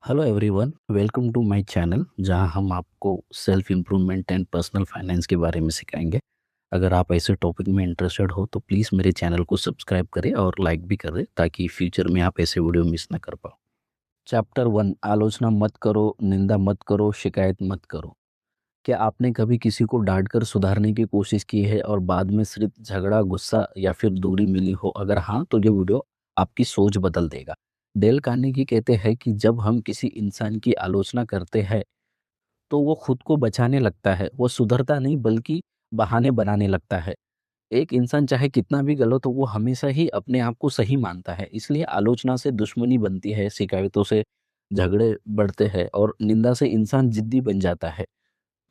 Hello everyone, welcome to my channel जहां हम आपको self improvement and personal finance के बारे में सिखाएंगे। अगर आप ऐसे टॉपिक में इंटरेस्टेड हो तो प्लीज़ मेरे चैनल को सब्सक्राइब करें और लाइक भी करें ताकि फ्यूचर में आप ऐसे वीडियो मिस ना कर पाओ। चैप्टर 1, आलोचना मत करो, निंदा मत करो, शिकायत मत करो। क्या आपने कभी किसी को डांट कर सुधारने की कोशिश की है और बाद में सिर्फ झगड़ा, गुस्सा या फिर दूरी मिली हो? अगर हाँ, तो ये वीडियो आपकी सोच बदल देगा। डेल कार्नेगी कहते हैं कि जब हम किसी इंसान की आलोचना करते हैं, तो वो खुद को बचाने लगता है। वो सुधरता नहीं बल्कि बहाने बनाने लगता है। एक इंसान चाहे कितना भी गलत हो, वो हमेशा ही अपने आप को सही मानता है। इसलिए आलोचना से दुश्मनी बनती है, शिकायतों से झगड़े बढ़ते हैं और निंदा से इंसान जिद्दी बन जाता है।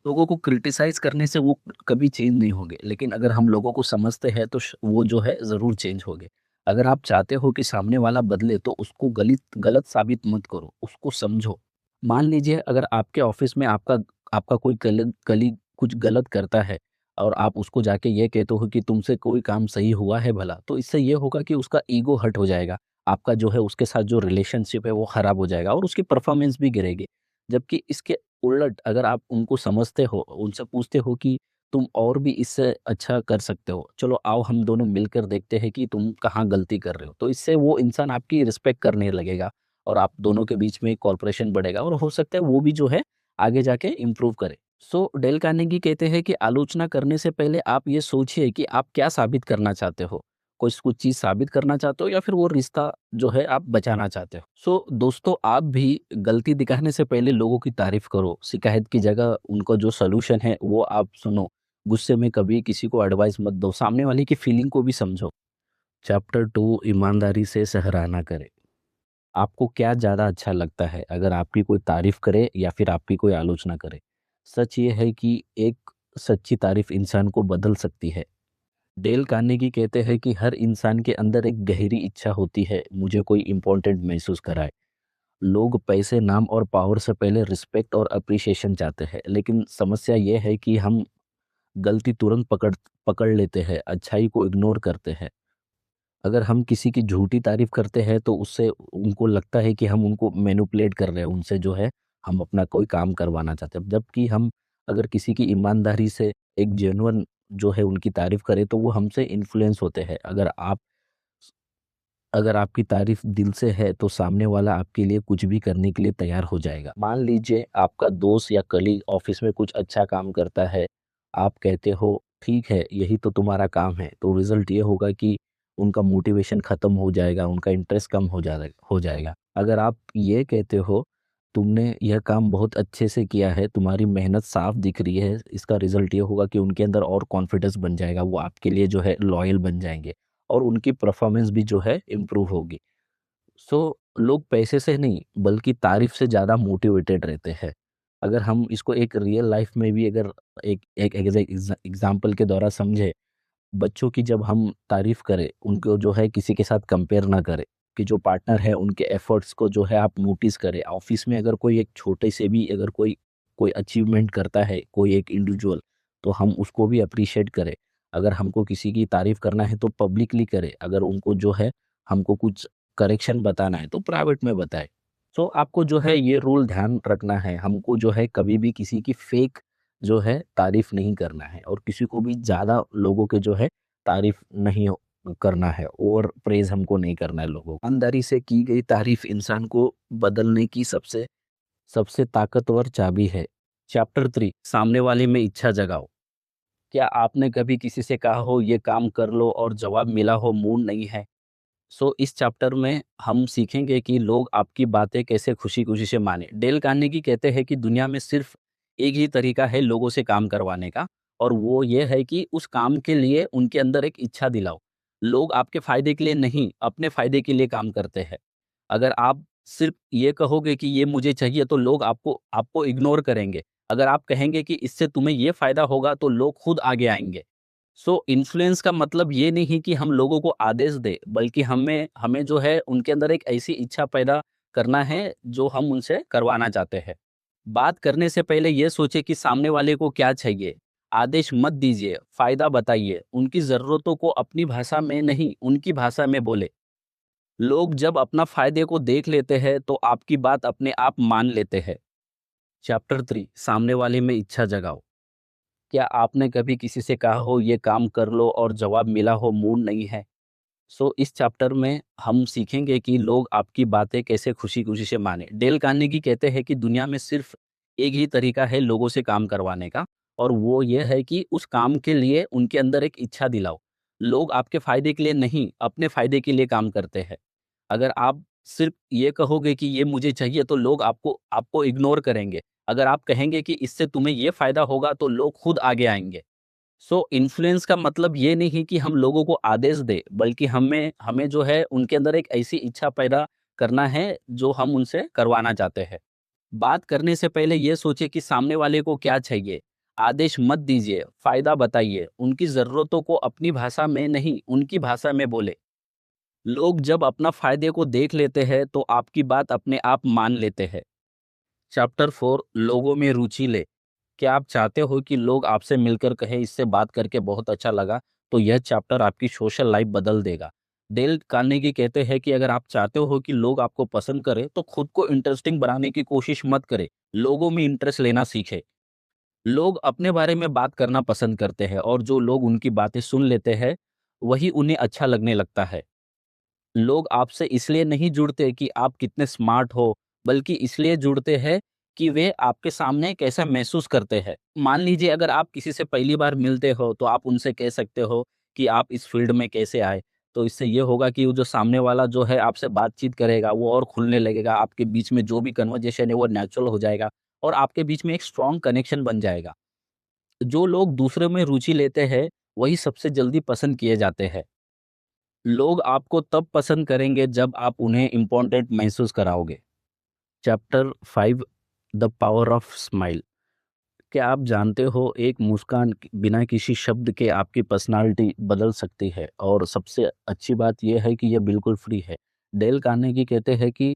लोगों को क्रिटिसाइज़ करने से वो कभी चेंज नहीं होंगे, लेकिन अगर हम लोगों को समझते हैं तो वो जो है ज़रूर चेंज होंगे। अगर आप चाहते हो कि सामने वाला बदले तो उसको गलित गलत साबित मत करो, उसको समझो। मान लीजिए अगर आपके ऑफ़िस में आपका आपका कोई कलीग कुछ गलत करता है और आप उसको जाके ये कहते हो कि तुमसे कोई काम सही हुआ है भला, तो इससे ये होगा कि उसका ईगो हर्ट हो जाएगा। आपका जो है उसके साथ जो रिलेशनशिप है वो ख़राब हो जाएगा और उसकी परफ़ॉर्मेंस भी गिरेगी। जबकि इसके उलट अगर आप उनको समझते हो, उनसे पूछते हो कि तुम और भी इससे अच्छा कर सकते हो। चलो आओ हम दोनों मिलकर देखते हैं कि तुम कहाँ गलती कर रहे हो। तो इससे वो इंसान आपकी रिस्पेक्ट करने लगेगा और आप दोनों के बीच में कोऑपरेशन बढ़ेगा और हो सकता है वो भी जो है आगे जाके इम्प्रूव करे। सो डेल कार्नेगी कहते हैं कि आलोचना करने से पहले आप ये सोचिए कि आप क्या साबित करना चाहते हो। कोई कुछ चीज़ साबित करना चाहते हो या फिर वो रिश्ता जो है आप बचाना चाहते हो। सो दोस्तों, आप भी गलती दिखाने से पहले लोगों की तारीफ करो। शिकायत की जगह उनको जो सॉल्यूशन है वो आप सुनो। गुस्से में कभी किसी को एडवाइस मत दो, सामने वाले की फीलिंग को भी समझो। चैप्टर 2, ईमानदारी से सराहना करें। आपको क्या ज़्यादा अच्छा लगता है, अगर आपकी कोई तारीफ करे या फिर आपकी कोई आलोचना करे? सच ये है कि एक सच्ची तारीफ इंसान को बदल सकती है। डेल कार्नेगी कहते हैं कि हर इंसान के अंदर एक गहरी इच्छा होती है, मुझे कोई इम्पोर्टेंट महसूस कराए। लोग पैसे, नाम और पावर से पहले रिस्पेक्ट और अप्रिसिएशन चाहते हैं, लेकिन समस्या ये है कि हम गलती तुरंत पकड़ लेते हैं, अच्छाई को इग्नोर करते हैं। अगर हम किसी की झूठी तारीफ करते हैं तो उससे उनको लगता है कि हम उनको मैनिपुलेट कर रहे हैं, उनसे जो है हम अपना कोई काम करवाना चाहते हैं। जबकि हम अगर किसी की ईमानदारी से एक जेन्युइन जो है उनकी तारीफ करें तो वो हमसे इन्फ्लुएंस होते हैं। अगर आपकी तारीफ दिल से है तो सामने वाला आपके लिए कुछ भी करने के लिए तैयार हो जाएगा। मान लीजिए आपका दोस्त या कलीग ऑफिस में कुछ अच्छा काम करता है, आप कहते हो ठीक है यही तो तुम्हारा काम है, तो रिजल्ट ये होगा कि उनका मोटिवेशन खत्म हो जाएगा, उनका इंटरेस्ट कम हो जाएगा। अगर आप ये कहते हो तुमने यह काम बहुत अच्छे से किया है, तुम्हारी मेहनत साफ दिख रही है, इसका रिजल्ट ये होगा कि उनके अंदर और कॉन्फिडेंस बन जाएगा, वो आपके लिए जो है लॉयल बन जाएंगे और उनकी परफॉर्मेंस भी जो है इम्प्रूव होगी। सो लोग पैसे से नहीं बल्कि तारीफ से ज़्यादा मोटिवेटेड रहते हैं। अगर हम इसको एक रियल लाइफ में भी अगर एक एक एग्जाम्पल के द्वारा समझे, बच्चों की जब हम तारीफ करें, उनको जो है किसी के साथ कंपेयर ना करें, कि जो पार्टनर है उनके एफर्ट्स को जो है आप नोटिस करें। ऑफिस में अगर कोई एक छोटे से भी अगर कोई कोई अचीवमेंट करता है कोई एक इंडिविजुअल, तो हम उसको भी अप्रिशिएट करें। अगर हमको किसी की तारीफ करना है तो पब्लिकली करें, अगर उनको जो है हमको कुछ करेक्शन बताना है तो प्राइवेट में बताएं। सो आपको जो है ये रूल ध्यान रखना है, हमको जो है कभी भी किसी की फेक जो है तारीफ नहीं करना है और किसी को भी ज़्यादा लोगों के जो है तारीफ नहीं करना है और प्रेज़ हमको नहीं करना है लोगों को। ईमानदारी से की गई तारीफ इंसान को बदलने की सबसे सबसे ताकतवर चाबी है। चैप्टर 3, सामने वाले में इच्छा जगाओ। क्या आपने कभी किसी से कहा हो ये काम कर लो और जवाब मिला हो मूड नहीं है? सो इस चैप्टर में हम सीखेंगे कि लोग आपकी बातें कैसे खुशी-खुशी से माने। डेल कार्नेगी कहते हैं कि दुनिया में सिर्फ एक ही तरीका है लोगों से काम करवाने का और वो ये है कि उस काम के लिए उनके अंदर एक इच्छा दिलाओ। लोग आपके फ़ायदे के लिए नहीं, अपने फ़ायदे के लिए काम करते हैं। अगर आप सिर्फ ये कहोगे कि ये मुझे चाहिए तो लोग आपको आपको इग्नोर करेंगे। अगर आप कहेंगे कि इससे तुम्हें ये फ़ायदा होगा तो लोग खुद आगे आएँगे। सो इन्फ्लुएंस का मतलब ये नहीं कि हम लोगों को आदेश दें, बल्कि हमें हमें जो है उनके अंदर एक ऐसी इच्छा पैदा करना है जो हम उनसे करवाना चाहते हैं। बात करने से पहले ये सोचें कि सामने वाले को क्या चाहिए। आदेश मत दीजिए, फ़ायदा बताइए। उनकी ज़रूरतों को अपनी भाषा में नहीं, उनकी भाषा में बोलें। लोग जब अपना फायदे को देख लेते हैं तो आपकी बात अपने आप मान लेते हैं। चैप्टर 3, सामने वाले में इच्छा जगाओ। क्या आपने कभी किसी से कहा हो ये काम कर लो और जवाब मिला हो मूड नहीं है? इस चैप्टर में हम सीखेंगे कि लोग आपकी बातें कैसे खुशी-खुशी से माने। डेल कार्नेगी कहते हैं कि दुनिया में सिर्फ एक ही तरीका है लोगों से काम करवाने का, और वो ये है कि उस काम के लिए उनके अंदर एक इच्छा दिलाओ। लोग आपके फ़ायदे के लिए नहीं, अपने फ़ायदे के लिए काम करते हैं। अगर आप सिर्फ ये कहोगे कि ये मुझे चाहिए, तो लोग आपको आपको इग्नोर करेंगे। अगर आप कहेंगे कि इससे तुम्हें ये फ़ायदा होगा, तो लोग खुद आगे आएँगे। इन्फ्लुएंस का मतलब ये नहीं कि हम लोगों को आदेश दें, बल्कि हमें हमें जो है उनके अंदर एक ऐसी इच्छा पैदा करना है जो हम उनसे करवाना चाहते हैं। बात करने से पहले ये सोचिए कि सामने वाले को क्या चाहिए। आदेश मत दीजिए, फ़ायदा बताइए। उनकी ज़रूरतों को अपनी भाषा में नहीं, उनकी भाषा में बोलें। लोग जब अपना फ़ायदे को देख लेते हैं तो आपकी बात अपने आप मान लेते हैं। चैप्टर 4, लोगों में रुचि ले। क्या आप चाहते हो कि लोग आपसे मिलकर कहें इससे बात करके बहुत अच्छा लगा? तो यह चैप्टर आपकी सोशल लाइफ बदल देगा। डेल कार्नेगी कहते हैं कि अगर आप चाहते हो कि लोग आपको पसंद करें तो खुद को इंटरेस्टिंग बनाने की कोशिश मत करें। लोगों में इंटरेस्ट लेना सीखें। लोग अपने बारे में बात करना पसंद करते हैं, और जो लोग उनकी बातें सुन लेते हैं, वही उन्हें अच्छा लगने लगता है। लोग आपसे इसलिए नहीं जुड़ते कि आप कितने स्मार्ट हो, बल्कि इसलिए जुड़ते हैं कि वे आपके सामने कैसा महसूस करते हैं। मान लीजिए अगर आप किसी से पहली बार मिलते हो, तो आप उनसे कह सकते हो कि आप इस फील्ड में कैसे आए। तो इससे ये होगा कि वो जो सामने वाला जो है आपसे बातचीत करेगा, वो और खुलने लगेगा। आपके बीच में जो भी कन्वर्जेशन है वो नेचुरल हो जाएगा, और आपके बीच में एक स्ट्रॉन्ग कनेक्शन बन जाएगा। जो लोग दूसरे में रुचि लेते हैं, वही सबसे जल्दी पसंद किए जाते हैं। लोग आपको तब पसंद करेंगे जब आप उन्हें इम्पोर्टेंट महसूस कराओगे। Chapter 5, the power of smile. क्या आप जानते हो एक मुस्कान बिना किसी शब्द के आपकी पर्सनालिटी बदल सकती है, और सबसे अच्छी बात यह है कि यह बिल्कुल फ्री है। डेल कार्नेगी कहते हैं कि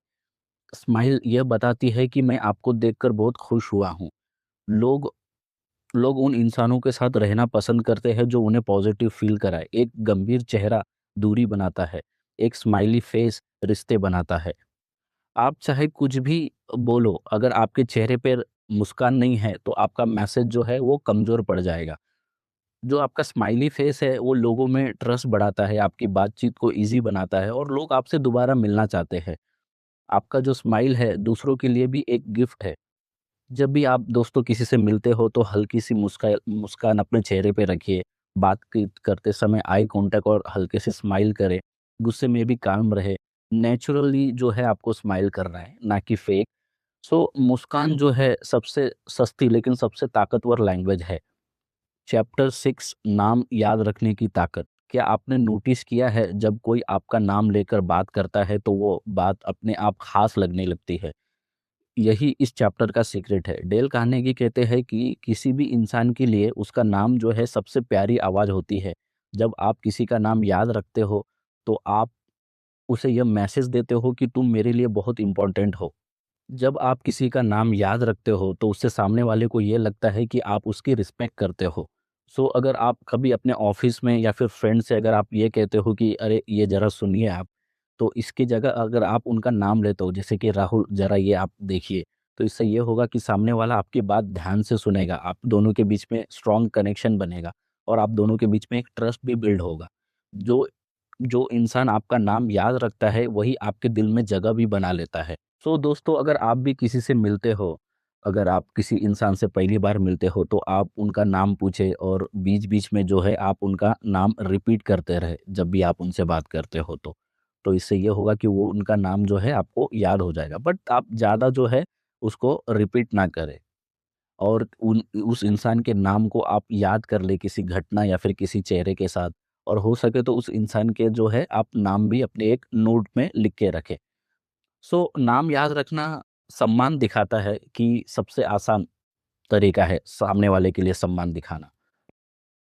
स्माइल यह बताती है कि मैं आपको देखकर बहुत खुश हुआ हूँ। लोग लोग उन इंसानों के साथ रहना पसंद करते हैं जो उन्हें पॉजिटिव फील कराए। एक गंभीर चेहरा दूरी बनाता है, एक स्माइली फेस रिश्ते बनाता है। आप चाहे कुछ भी बोलो, अगर आपके चेहरे पे मुस्कान नहीं है, तो आपका मैसेज जो है वो कमज़ोर पड़ जाएगा। जो आपका स्माइली फेस है, वो लोगों में ट्रस्ट बढ़ाता है, आपकी बातचीत को ईज़ी बनाता है, और लोग आपसे दोबारा मिलना चाहते हैं। आपका जो स्माइल है, दूसरों के लिए भी एक गिफ्ट है। जब भी आप दोस्तों किसी से मिलते हो, तो हल्की सी मुस्कान अपने चेहरे पे रखिए। करते समय आई कांटेक्ट और हल्के से स्माइल करें। गुस्से में भी काम रहे। नेचुरली जो है आपको स्माइल करना है, ना कि फेक। मुस्कान जो है सबसे सस्ती लेकिन सबसे ताकतवर लैंग्वेज है। चैप्टर 6, नाम याद रखने की ताकत। क्या आपने नोटिस किया है जब कोई आपका नाम लेकर बात करता है तो वो बात अपने आप खास लगने लगती है? यही इस चैप्टर का सीक्रेट है। डेल कार्नेगी कहते हैं कि किसी भी इंसान के लिए उसका नाम जो है सबसे प्यारी आवाज़ होती है। जब आप किसी का नाम याद रखते हो, तो आप उसे यह मैसेज देते हो कि तुम मेरे लिए बहुत इम्पोर्टेंट हो। जब आप किसी का नाम याद रखते हो, तो उससे सामने वाले को ये लगता है कि आप उसकी रिस्पेक्ट करते हो। अगर आप कभी अपने ऑफ़िस में या फिर फ्रेंड से अगर आप ये कहते हो कि अरे ये ज़रा सुनिए आप, तो इसकी जगह अगर आप उनका नाम लेते हो, जैसे कि राहुल ज़रा ये आप देखिए, तो इससे ये होगा कि सामने वाला आपकी बात ध्यान से सुनेगा, आप दोनों के बीच में स्ट्रॉन्ग कनेक्शन बनेगा, और आप दोनों के बीच में एक ट्रस्ट भी बिल्ड होगा। जो जो इंसान आपका नाम याद रखता है, वही आपके दिल में जगह भी बना लेता है। दोस्तों, अगर आप भी किसी से मिलते हो, अगर आप किसी इंसान से पहली बार मिलते हो, तो आप उनका नाम पूछें, और बीच-बीच में जो है आप उनका नाम रिपीट करते रहें, जब भी आप उनसे बात करते हो तो। तो इससे ये होगा कि वो उनका नाम जो है आपको याद हो जाएगा। बट आप ज़्यादा जो है उसको रिपीट ना करें, और उन उस इंसान के नाम को आप याद कर लें किसी घटना या फिर किसी चेहरे के साथ, और हो सके तो उस इंसान के जो है आप नाम भी अपने एक नोट में लिख के रखें। नाम याद रखना सम्मान दिखाता है कि सबसे आसान तरीका है सामने वाले के लिए सम्मान दिखाना।